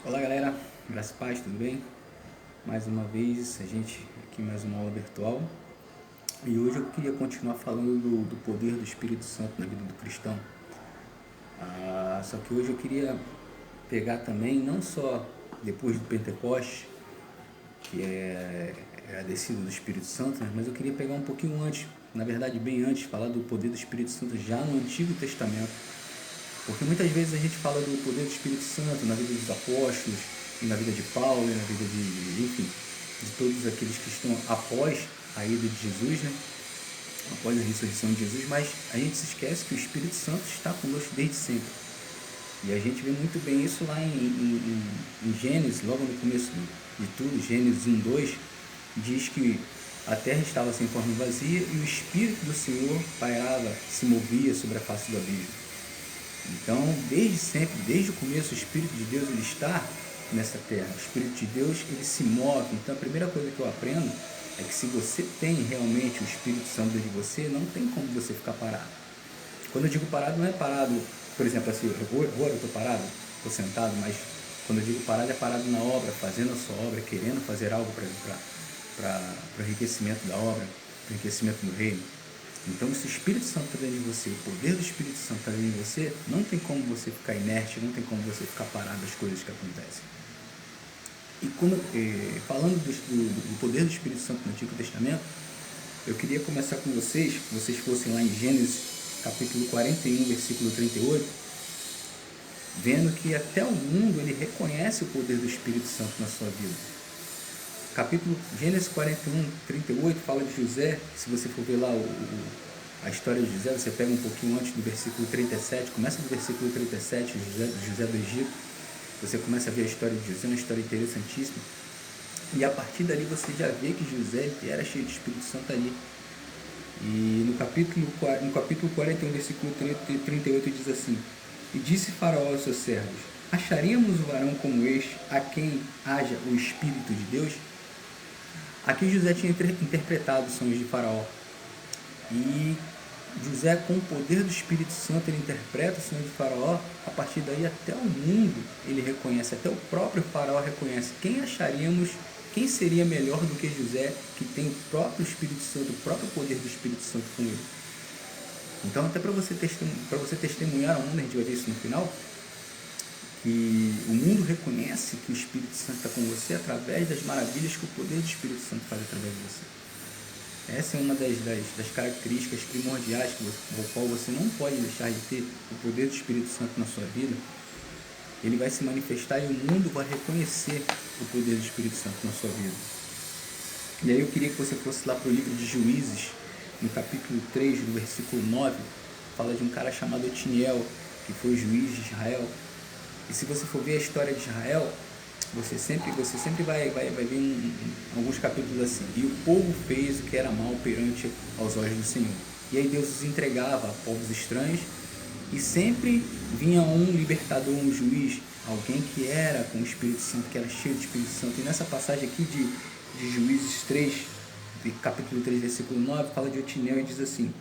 Olá galera, graças e paz, tudo bem? Mais uma vez, a gente aqui mais uma aula virtual. E hoje eu queria continuar falando do poder do Espírito Santo na vida do cristão. Só que hoje eu queria pegar também, não só depois do Pentecostes, que é a descida do Espírito Santo, né? Mas eu queria pegar um pouquinho antes, na verdade bem antes, falar do poder do Espírito Santo já no Antigo Testamento. Porque muitas vezes a gente fala do poder do Espírito Santo na vida dos apóstolos, e na vida de Paulo, e na vida enfim, de todos aqueles que estão após a ida de Jesus, né? Após a ressurreição de Jesus, mas a gente se esquece que o Espírito Santo está conosco desde sempre. E a gente vê muito bem isso lá em Gênesis, logo no começo de tudo, Gênesis 1:2, diz que a terra estava sem forma e vazia e o Espírito do Senhor pairava, se movia sobre a face do abismo. Então, desde sempre, desde o começo, o Espírito de Deus ele está nessa terra. O Espírito de Deus ele se move. Então, a primeira coisa que eu aprendo é que se você tem realmente o Espírito Santo dentro de você, não tem como você ficar parado. Quando eu digo parado, não é parado, por exemplo, assim, agora eu estou parado, estou sentado, mas quando eu digo parado, é parado na obra, fazendo a sua obra, querendo fazer algo para o enriquecimento da obra, para o enriquecimento do reino. Então, se o Espírito Santo está dentro de você, o poder do Espírito Santo está dentro de você, não tem como você ficar inerte, não tem como você ficar parado das coisas que acontecem. E falando do poder do Espírito Santo no Antigo Testamento, eu queria começar com vocês, que vocês fossem lá em Gênesis capítulo 41, versículo 38, vendo que até o mundo ele reconhece o poder do Espírito Santo na sua vida. Gênesis 41, 38 fala de José. Se você for ver lá a história de José, você pega um pouquinho antes do versículo 37, começa do versículo 37, José do Egito, você começa a ver a história de José, uma história interessantíssima, e a partir dali você já vê que José era cheio de Espírito Santo ali. E no capítulo 41, versículo 38 diz assim: E disse Faraó aos seus servos: Acharíamos um varão como este, a quem haja o Espírito de Deus? Aqui José tinha interpretado os sonhos de Faraó. E José, com o poder do Espírito Santo, ele interpreta os sonhos de Faraó. A partir daí, até o mundo ele reconhece, até o próprio Faraó reconhece. Quem seria melhor do que José, que tem o próprio Espírito Santo, o próprio poder do Espírito Santo com ele? Então, até para você testemunhar ao mundo, a gente vai ver isso no final, que o mundo reconhece que o Espírito Santo está com você através das maravilhas que o poder do Espírito Santo faz através de você. Essa é uma das características primordiais do qual você não pode deixar de ter o poder do Espírito Santo na sua vida. Ele vai se manifestar e o mundo vai reconhecer o poder do Espírito Santo na sua vida. E aí eu queria que você fosse lá para o livro de Juízes, no capítulo 3, do versículo 9, fala de um cara chamado Otiniel, que foi juiz de Israel. E se você for ver a história de Israel, você sempre vai ver alguns capítulos assim: E o povo fez o que era mal perante aos olhos do Senhor. E aí Deus os entregava a povos estranhos, e sempre vinha um libertador, um juiz, alguém que era com o Espírito Santo, que era cheio do Espírito Santo. E nessa passagem aqui de Juízes 3, capítulo 3, versículo 9, fala de Otiniel e diz assim: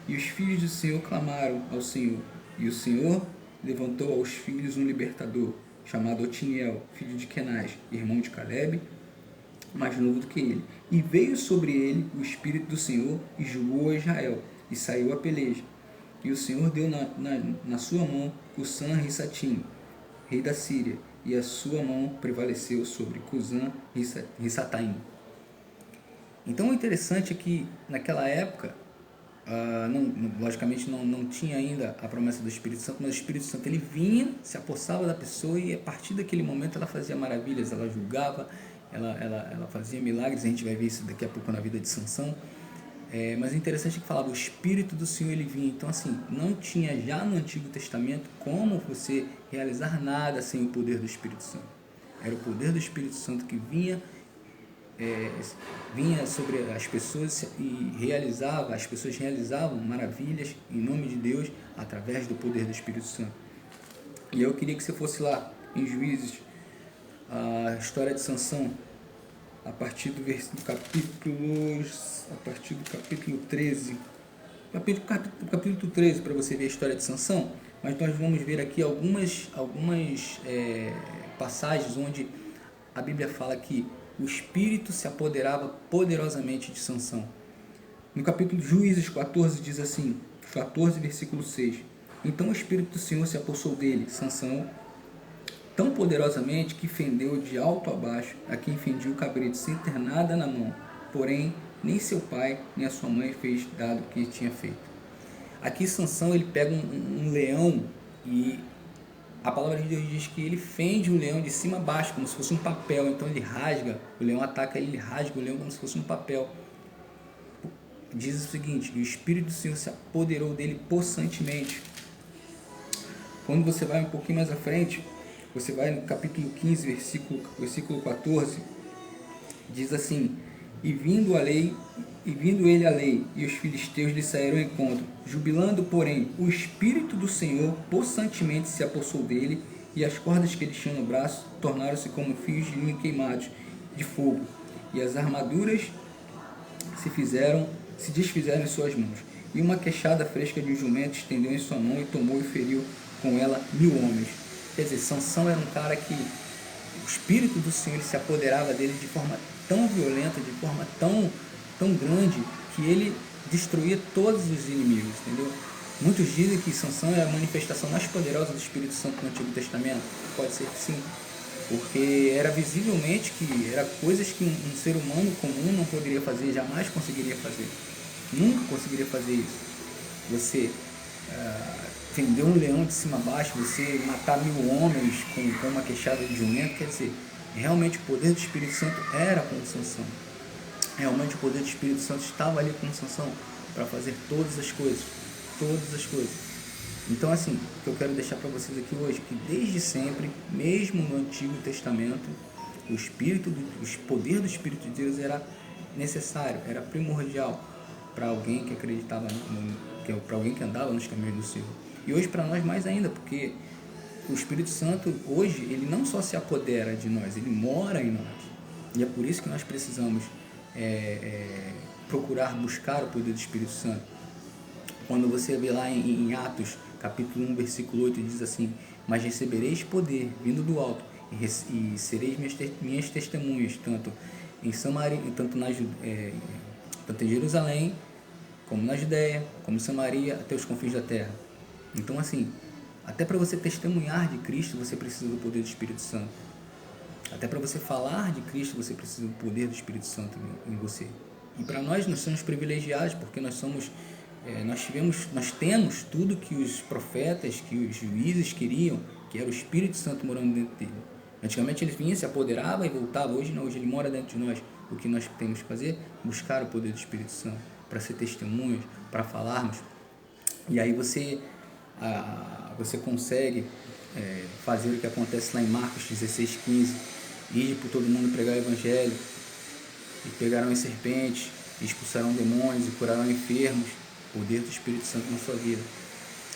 E os filhos do Senhor clamaram ao Senhor, e o Senhor levantou aos filhos um libertador, chamado Otiniel, filho de Kenaz, irmão de Caleb, mais novo do que ele. E veio sobre ele o Espírito do Senhor e julgou a Israel, e saiu a peleja. E o Senhor deu na sua mão Cusã-Rissatim, rei da Síria, e a sua mão prevaleceu sobre Cusã-Rissataim. Então o interessante é que naquela época, logicamente não tinha ainda a promessa do Espírito Santo, mas o Espírito Santo ele vinha, se apossava da pessoa e a partir daquele momento ela fazia maravilhas, ela julgava, ela fazia milagres. A gente vai ver isso daqui a pouco na vida de Sansão. Mas o interessante é que falava, o Espírito do Senhor ele vinha. Então assim, não tinha já no Antigo Testamento como você realizar nada sem o poder do Espírito Santo. Era o poder do Espírito Santo que vinha sobre as pessoas e as pessoas realizavam maravilhas em nome de Deus através do poder do Espírito Santo. E eu queria que você fosse lá em Juízes, a história de Sansão, a partir do capítulo 13, capítulo 13, para você ver a história de Sansão. mas nós vamos ver aqui algumas passagens onde a Bíblia fala que o Espírito se apoderava poderosamente de Sansão. No capítulo de Juízes 14 diz assim, 14 versículo 6: Então o Espírito do Senhor se apossou dele, Sansão, tão poderosamente que fendeu de alto a baixo a quem fendia o cabrito sem ter nada na mão. Porém, nem seu pai, nem a sua mãe fez dado o que tinha feito. Aqui Sansão, ele pega um leão e a palavra de Deus diz que ele fende o leão de cima a baixo, como se fosse um papel. Então ele rasga, o leão ataca ele rasga o leão como se fosse um papel. Diz o seguinte, o Espírito do Senhor se apoderou dele possantemente. Quando você vai um pouquinho mais à frente, você vai no capítulo 15, versículo 14, diz assim: E vindo ele a lei, e os filisteus lhe saíram ao encontro, jubilando, porém, o Espírito do Senhor possantemente se apossou dele, e as cordas que ele tinha no braço tornaram-se como fios de linho queimados de fogo, e as armaduras se desfizeram em suas mãos. E uma queixada fresca de um jumento estendeu em sua mão e tomou e feriu com ela 1000 homens. Quer dizer, Sansão era um cara que o Espírito do Senhor se apoderava dele de forma tão violenta, de forma tão grande, que ele destruía todos os inimigos, entendeu? Muitos dizem que Sansão é a manifestação mais poderosa do Espírito Santo no Antigo Testamento. Pode ser que sim, porque era visivelmente que era coisas que um ser humano comum não poderia fazer, jamais conseguiria fazer, nunca conseguiria fazer isso. Você fender um leão de cima a baixo, você matar 1000 homens com uma queixada de jumento, quer dizer, realmente o poder do Espírito Santo era com Sansão. Realmente o poder do Espírito Santo estava ali com Sansão para fazer todas as coisas. Então, assim, o que eu quero deixar para vocês aqui hoje, que desde sempre, mesmo no Antigo Testamento, o poder do Espírito de Deus era necessário, era primordial para alguém que acreditava, para alguém que andava nos caminhos do Senhor. E hoje para nós mais ainda, porque o Espírito Santo hoje, ele não só se apodera de nós, ele mora em nós. E é por isso que nós precisamos procurar buscar o poder do Espírito Santo. Quando você vê lá em Atos, capítulo 1, versículo 8, diz assim: Mas recebereis poder vindo do alto, e sereis minhas testemunhas, tanto em Samaria, tanto em Jerusalém, como na Judéia, como em Samaria, até os confins da terra. Então, assim, até para você testemunhar de Cristo, você precisa do poder do Espírito Santo. Até para você falar de Cristo, você precisa do poder do Espírito Santo em você. E para nós somos privilegiados, porque nós temos tudo que os profetas, que os juízes queriam, que era o Espírito Santo morando dentro dele. Antigamente ele vinha, se apoderava e voltava. Hoje não, hoje ele mora dentro de nós. O que nós temos que fazer? Buscar o poder do Espírito Santo, para ser testemunhas, para falarmos. E aí você consegue fazer o que acontece lá em Marcos 16:15, ir por todo mundo pregar o Evangelho, e pegarão as serpentes, e expulsarão demônios, e curarão enfermos, poder do Espírito Santo na sua vida.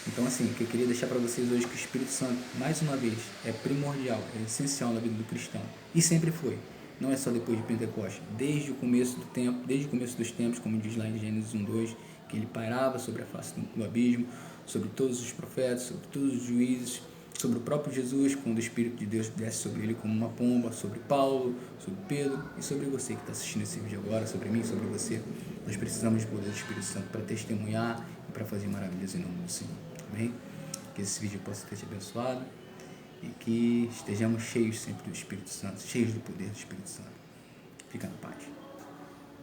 Então, assim, o que eu queria deixar para vocês hoje, que o Espírito Santo, mais uma vez, é primordial, é essencial na vida do cristão, e sempre foi. Não é só depois de Pentecostes, desde o começo do tempo, desde o começo dos tempos, como diz lá em Gênesis 1:2, que ele pairava sobre a face do abismo, sobre todos os profetas, sobre todos os juízes, sobre o próprio Jesus, quando o Espírito de Deus desce sobre ele como uma pomba, sobre Paulo, sobre Pedro e sobre você que está assistindo esse vídeo agora, sobre mim, sobre você. Nós precisamos do poder do Espírito Santo para testemunhar e para fazer maravilhas em nome do Senhor. Amém? Que esse vídeo possa ter te abençoado e que estejamos cheios sempre do Espírito Santo, cheios do poder do Espírito Santo. Fica na paz.